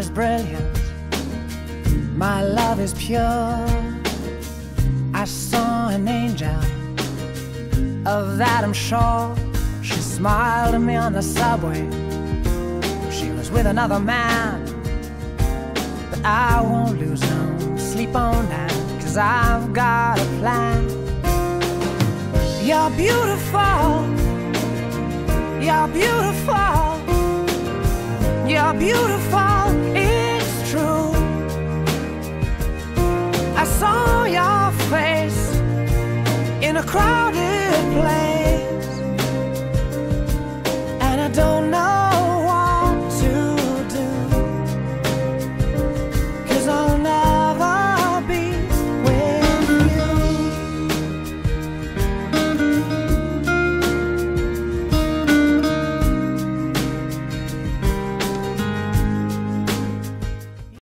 is brilliant, my love is pure. I saw an angel, of that I'm sure. She smiled at me on the subway. She was with another man, but I won't lose no sleep on that, 'cause I've got a plan. You're beautiful, you're beautiful, you're beautiful, it's true. I saw your face in a crowded